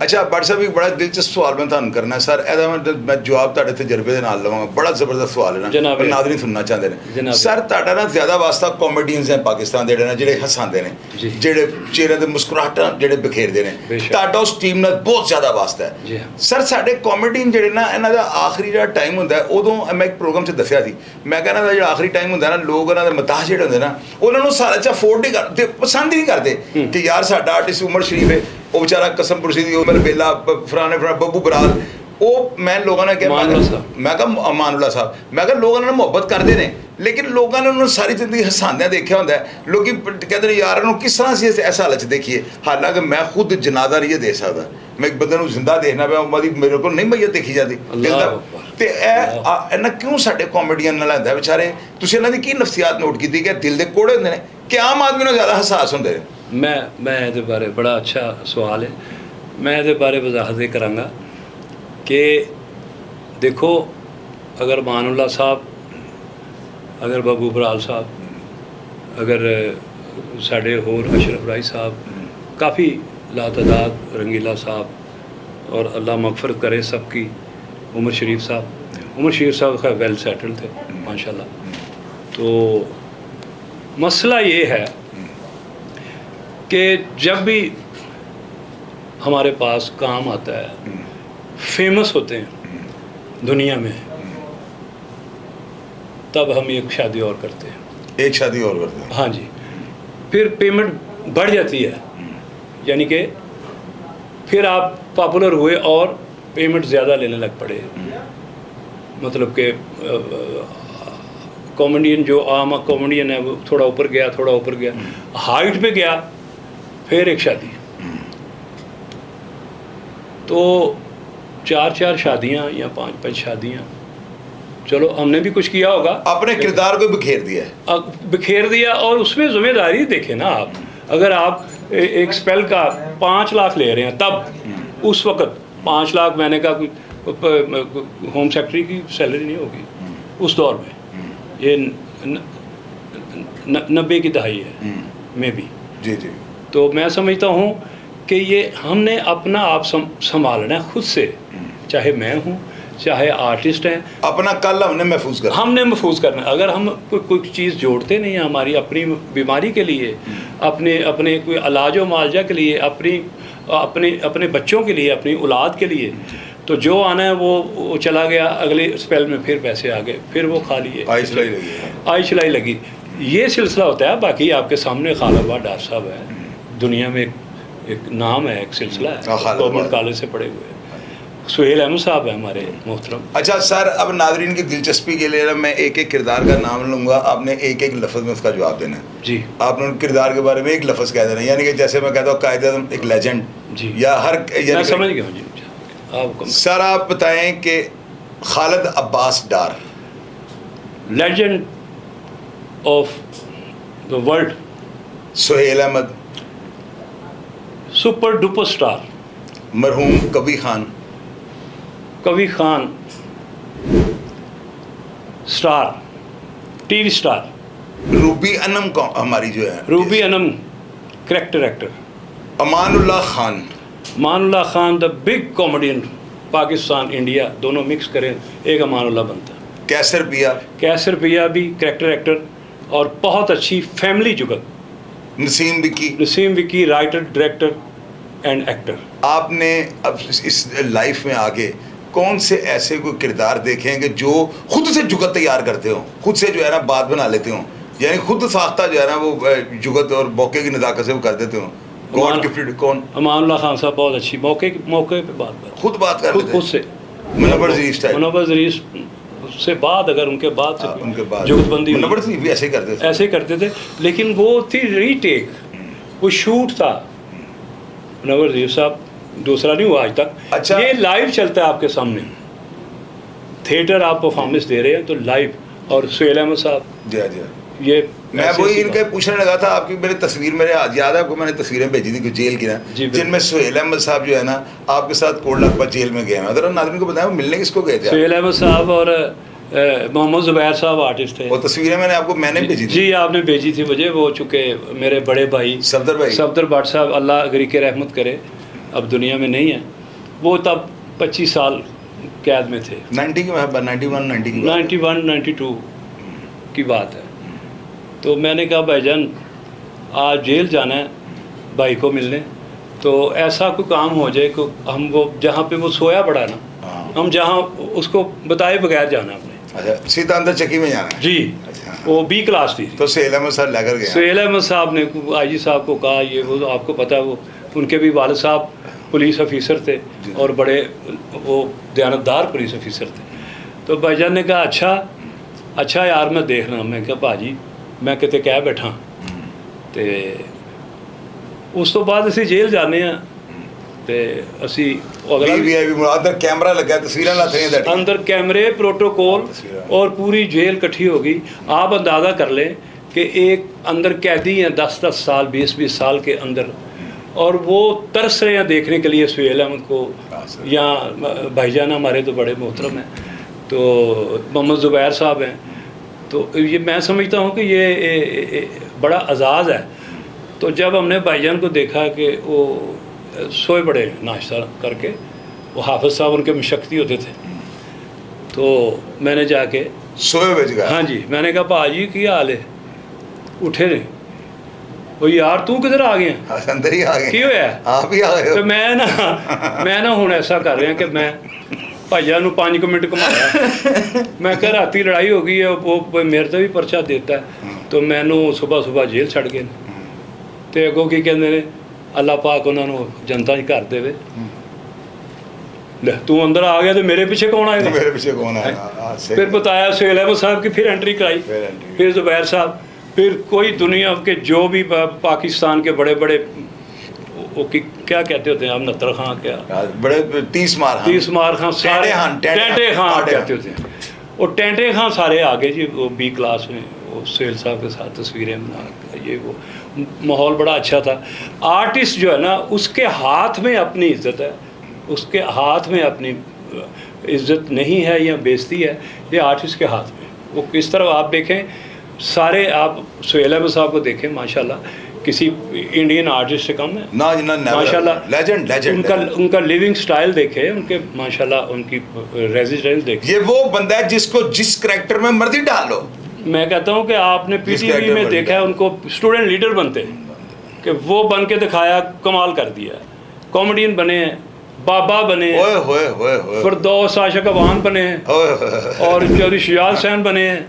اچھا بٹ صاحب ایک بڑا دلچسپ سوال میں تھانوں کرنا ہے سر میں جواب تہاڈے تجربے دے نال لواں گا بڑا زبردست سوال ہے نا ناظرین سننا چاہتے ہیں سر تہاڈا نا زیادہ واسطہ کامیڈینز ہیں پاکستان دے جڑے ہساندے نے جڑے چہرے تے مسکراہٹاں جڑے بکھیردے نے تہاڈا اس ٹیم نال بہت زیادہ واسطہ ہے سر ساڈے کامیڈین جڑے نا انہاں دا آخری جڑا ٹائم ہوندا ہے ادوں میں ایک پروگرام 'چ دسیا سی میں کہنا دا جڑا آخری ٹائم ہوندا ہے نا لوگ انہاں دے متاح جڑے ہوندے نا انہاں نوں سارا چ افورڈ نہیں کرتے پسند ہی نہیں کرتے کہ یار ساڈا آرٹسٹ عمر شریف ہے وہ بیچارہ قسم پرسی دی عمر بیلا فلانے ببو برال وہ میں لوگوں نے کہا میں کہا امان اللہ صاحب میں کہا لوگ انہوں نے محبت کرتے ہیں لیکن لوگوں نے انہوں ساری زندگی ہساندیاں دیکھا ہوتا ہے لوگ کہتے ہیں یار انہوں کس طرح سے ایسا حالت دیکھیے حالانکہ میں خود جنازہ نہیں دے سکتا میں ایک بندے زندہ دیکھنا پیا میرے کو نہیں میت دیکھی جاتی تے اے کیوں ساڈے کامیڈین نال ہوندا ہے بیچارے تسی انہاں دی کی نفسیات نوٹ کیتی کہ دل دے کوڑے ہوندے نے کہ عام آدمی نوں زیادہ حساس ہوندے نے میں یہ بارے بڑا اچھا سوال ہے میں یہ بارے وضاحت یہ کراں گا کہ دیکھو اگر مان اللہ صاحب اگر ببو برال صاحب اگر ساڈے ہور اشرف رائی صاحب کافی لاتعداد رنگیلا صاحب اور اللہ مغفرت کرے سب کی عمر شریف صاحب خیر ویل سیٹل تھے ماشاء اللہ تو مسئلہ یہ ہے کہ جب بھی ہمارے پاس کام آتا ہے فیمس ہوتے ہیں دنیا میں تب ہم ایک شادی اور کرتے ہیں ہاں جی پھر پیمنٹ بڑھ جاتی ہے یعنی کہ پھر آپ پاپولر ہوئے اور پیمنٹ زیادہ لینے لگ پڑے مطلب کہ کامیڈین جو عام کامیڈین ہے وہ تھوڑا اوپر گیا ہائٹ پہ گیا پھر ایک شادی تو 4 شادیاں یا 5 شادیاں چلو ہم نے بھی کچھ کیا ہوگا اپنے کردار کو بکھیر دیا اور اس میں ذمہ داری دیکھیں نا آپ اگر آپ ایک سپیل کا 5 لاکھ لے رہے ہیں تب اس وقت 5 لاکھ میں نے کہا ہوم سیکٹری کی سیلری نہیں ہوگی اس دور میں یہ 90 کی دہائی ہے میں بھی جی تو میں سمجھتا ہوں کہ یہ ہم نے اپنا آپ سنبھالنا ہے خود سے چاہے میں ہوں چاہے آرٹسٹ ہیں اپنا کل ہم نے محفوظ کرنا ہے اگر ہم کوئی چیز جوڑتے نہیں ہیں ہماری اپنی بیماری کے لیے اپنے کوئی علاج و معالجہ کے لیے اپنے بچوں کے لیے اپنی اولاد کے لیے تو جو آنا ہے وہ چلا گیا اگلے اسپیل میں پھر پیسے آ گئے پھر وہ کھا لیے آئی چلائی لگی یہ سلسلہ ہوتا ہے باقی آپ کے سامنے خالد آباد ڈار صاحب ہے دنیا میں ایک نام ہے ایک سلسلہ ہے گورنمنٹ کالج سے پڑھے ہوئے سہیل احمد صاحب ہیں ہمارے محترم. اچھا سر اب ناظرین کی دلچسپی کے لیے میں ایک ایک کردار کا نام لوں گا آپ نے ایک ایک لفظ میں اس کا جواب دینا ہے. جی آپ نے کردار کے بارے میں ایک لفظ کہہ دینا یعنی کہ جیسے میں کہتا ہوں قائد اعظم ایک لیجنڈ جی یا ہر میں سمجھ گیا ہوں. جی سر آپ بتائیں کہ Khalid Abbas Dar legend of the world. Sohail Ahmed super duper star. مرحوم کبھی Khan star T V star. Rubi Anum ہماری جو ہے Rubi Anum character actor. Aman Ullah Khan the big comedian. Pakistan India دونوں مکس کریں ایک امان اللہ بنتا ہے. کیسر پیا بھی کریکٹر ایکٹر اور بہت اچھی فیملی جگت. Naseem Vicky writer director and actor. آپ نے اب اس لائف میں آگے کون سے ایسے کوئی کردار دیکھیں کہ جو خود سے جگت تیار کرتے ہوں خود سے جو ہے نا بات بنا لیتے ہوں یعنی خود ساختہ جو ہے نا وہ جگت اور موقع کی نزاکت سے وہ کر دیتے ہوں. کون؟ امان اللہ خان صاحب بہت اچھی موقع پہ خود بات کر خود سے. منور ظریف سے بعد اگر ان کے بعد جگت بندی بھی ایسے کرتے تھے لیکن وہ تھی ری ٹیک. وہ شوٹ تھا. منور ظریف صاحب دوسرا نہیں ہوا آج تک. اچھا یہ لائیو چلتا ہے آپ کے سامنے. تھیٹر آپ پرفارمنس دے رہے ہیں تو لائیو. اور سہیل احمد صاحب یہ میں وہی ان کے پوچھنے لگا تھا. آپ کی میری تصویر میرے یاد ہے آپ کو میں نے تصویریں بھیجی تھی جیل کی نا جن میں سہیل احمد صاحب جو ہے نا آپ کے ساتھ کوٹ لکھپت جیل میں گئے ہیں. اگر ناظرین کو بتائیں وہ ملنے کس کو گئے تھے؟ سہیل احمد صاحب اور محمد زبیر صاحب آرٹسٹ تھے. وہ تصویریں میں نے بھیجی تھی. جی آپ نے بھیجی تھی مجھے. وہ چونکہ میرے بڑے بھائی صفدر بٹ صاحب اللہ غریق رحمت کرے اب دنیا میں نہیں ہے وہ تب 25 سال قید میں تھے. 90 کی 91-92 کی بات ہے. تو میں نے کہا بھائی جان آج جیل جانا ہے بھائی کو ملنے, تو ایسا کوئی کام ہو جائے کہ ہم وہ جہاں پہ وہ سویا پڑا ہے نا, ہم جہاں اس کو بتائے بغیر جانا ہے. اچھا سیدھا اندر چکی میں جانا ہے. جی وہ B کلاس تھی. تو سہیل احمد صاحب لے کر گئے. سہیل احمد صاحب نے آئی جی صاحب کو کہا, یہ وہ آپ کو پتہ ہے وہ ان کے بھی والد صاحب پولیس آفیسر تھے اور بڑے وہ دیانتدار پولیس آفیسر تھے. تو بھائی جان نے کہا اچھا یار میں دیکھنا. میں کہا بھاجی میں کتے کہہ بیٹھا. تو اس تو بعد اسی جیل جانے ہیں. اسی کیمرا لگا تصویر اندر کیمرے پروٹوکول اور پوری جیل کٹھی ہوگی. آپ اندازہ کر لیں کہ ایک اندر قیدی ہیں 10 سال 20 سال کے اندر, اور وہ ترس رہے ہیں دیکھنے کے لیے سہیل احمد کو. یا بھائی جان ہمارے تو بڑے محترم ہیں, تو محمد زبیر صاحب ہیں. تو یہ میں سمجھتا ہوں کہ یہ بڑا اعزاز ہے. تو جب ہم نے بھائی جان کو دیکھا کہ وہ سوئے بڑے ناشتہ کر کے, وہ حافظ صاحب ان کے مشقتی ہوتے تھے, تو میں نے جا کے سوئے بج گیا. ہاں جی, میں نے کہا بھاجی کی حال ہے, اٹھے نہیں. وہ یار تو کدھر آ گئے ہیں؟ اندر ہی آ گئے. کی ہوا آپ ہی آ گئے. تو میں نا ہوں ایسا کر رہا کہ میں بھائی جان 5 منٹ کمایا. میں کہ راتی لڑائی ہو گئی ہے, وہ میرے تو بھی پرچہ دیتا ہے. تو میں صبح جیل چھڑ گئے. تو اگوں کی کہتے ہیں اللہ پاک انہوں نے جنتا گھر دے. تو اندر آ گیا تو میرے پیچھے کون آئے گا؟ میرے پیچھے کون آئے گا؟ پھر بتایا سہیل احمد صاحب کی, پھر انٹری کرائی, پھر زبیر صاحب, پھر کوئی دنیا کے جو بھی پاکستان کے بڑے کیا کہتے ہوتے ہیں آپ, نتر خان کیا بڑے 30 مار خان سارے ٹینٹے خان کہتے ہوتے ہیں. وہ ٹینٹے خان سارے آگے جی وہ B کلاس میں, وہ سہیل صاحب کے ساتھ تصویریں بنا. یہ وہ ماحول بڑا اچھا تھا. آرٹسٹ جو ہے نا اس کے ہاتھ میں اپنی عزت ہے, اس کے ہاتھ میں اپنی عزت نہیں ہے یا بےزتی ہے, یہ آرٹسٹ کے ہاتھ میں. وہ کس طرح آپ دیکھیں سارے, آپ سہیل احمد صاحب کو دیکھیں ماشاءاللہ کسی انڈین آرٹسٹ سے کم ہے ماشاءاللہ. لیجنڈ ان کا لیونگ سٹائل دیکھے, ان کے ماشاءاللہ ان کی ریزیڈنس دیکھے. یہ وہ بندہ ہے جس کو جس کریکٹر میں مرضی ڈال لو. میں کہتا ہوں کہ آپ نے PTV میں دیکھا ہے ان کو اسٹوڈنٹ لیڈر بنتے کہ وہ بن کے دکھایا, کمال کر دیا. کامیڈین بنے ہیں, بابا بنے ہیں, فردوس عاشق افغان بنے ہیں, اور چودھری شجاعت حسین بنے ہیں,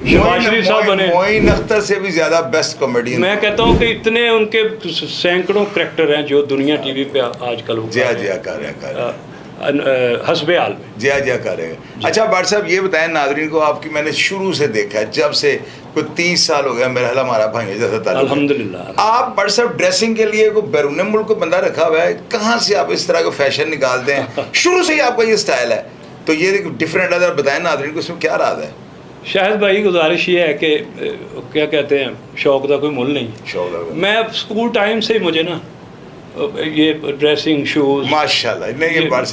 شہباز شریف صاحب بنے. معین اختر سے بھی زیادہ بیسٹ کامیڈین. میں کہتا ہوں کہ اتنے ان کے سینکڑوں کریکٹر ہیں جو دنیا ٹی وی پہ آج کل حسب حال میں جی کر رہے ہیں. اچھا بٹ صاحب یہ بتائیں ناظرین کو, آپ کی میں نے شروع سے دیکھا ہے جب سے کوئی 30 سال ہو گیا میرا, ہمارا بھائی جیسا تعلق الحمدللہ. آپ بٹ صاحب ڈریسنگ کے لیے کوئی بیرون ملک کو بندہ رکھا ہوا ہے, کہاں سے آپ اس طرح کا فیشن نکالتے ہیں؟ شروع سے ہی آپ کا یہ اسٹائل ہے, تو یہ ڈفرینٹ ہے, بتائیں ناظرین کو اس میں کیا راز ہے؟ شاہد بھائی گزارش یہ ہے کہ کیا کہتے ہیں شوق کا کوئی مول نہیں. میں اسکول ٹائم سے مجھے نا یہ ڈریسنگ شوز ماشاءاللہ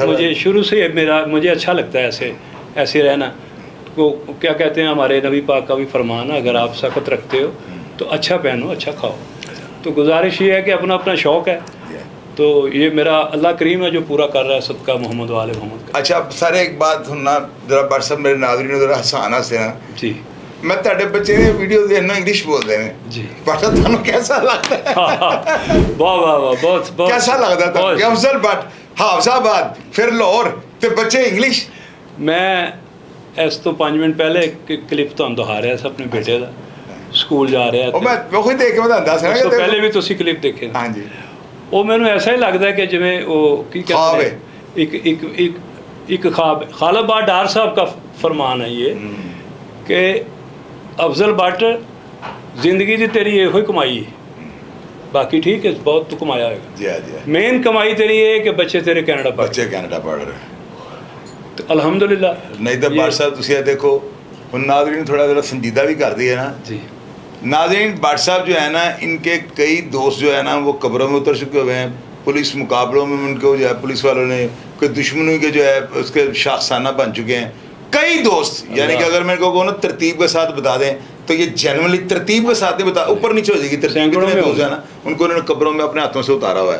مجھے شروع سے مجھے اچھا لگتا ہے ایسے رہنا. کو کیا کہتے ہیں ہمارے نبی پاک کا بھی فرمان ہے, اگر آپ سخت رکھتے ہو تو اچھا پہنو اچھا کھاؤ. تو گزارش یہ ہے کہ اپنا شوق ہے, تو یہ میرا اللہ کریم ہے جو پورا کر رہا ہے صدقہ محمد والے محمد کا. اچھا سارے ایک بات سننا ذرا بٹ صاحب, میرے ناظرین ذرا ہسانا سے نا. جی میں تہاڈے بچے نے ویڈیو دیکھنا انگلش بولتے ہیں جی, بٹ تانوں کیسا لگتا ہے؟ واہ واہ واہ, بہت کیسا لگتا تھا کہ افضل بٹ حافظ آباد پھر لاہور تے بچے انگلش. میں اس تو 5 منٹ پہلے ایک کلپ تو دکھا رہا تھا اپنے بیٹے کا, اسکول جا رہا ہے. میں خود دیکھ کے بتا سا کہ پہلے بھی تسی کلپ دیکھے. ہاں جی, وہ مینوں ایسا ہی لگتا ہے کہ جویں وہ کی کہتے ہیں ایک خواب. خالد بٹ ڈار صاحب کا فرمان ہے یہ کہ افضل بٹ زندگی دی تیری یہ ہوئی کمائی ہے, باقی ٹھیک ہے بہت تو کمایا ہے. جی جی, مین کمائی تیری یہ ہے کہ بچے تیرے کینیڈا پڑھ رہے ہیں. تو الحمدللہ. نہیں تو بٹ صاحب تسی دیکھو ان ناظرین تھوڑا ذرا سنجیدہ بھی کر دیا نا. جی ناظرین بٹ صاحب جو ہے نا, ان کے کئی دوست جو ہے نا وہ قبروں میں اتر چکے ہوئے ہیں. پولیس مقابلوں میں ان کو جو ہے پولیس والوں نے کوئی دشمنوں کے جو ہے اس کے شاخسانہ بن چکے ہیں کئی دوست. یعنی کہ اگر میں کو نا ترتیب کے ساتھ بتا دیں تو یہ جنرلی ترتیب کے ساتھ نہیں بتا, اوپر نیچے ہو جائے گی ترتیب. کتنے دوست ہیں نا ان کو انہوں نے قبروں میں اپنے ہاتھوں سے اتارا ہوا ہے.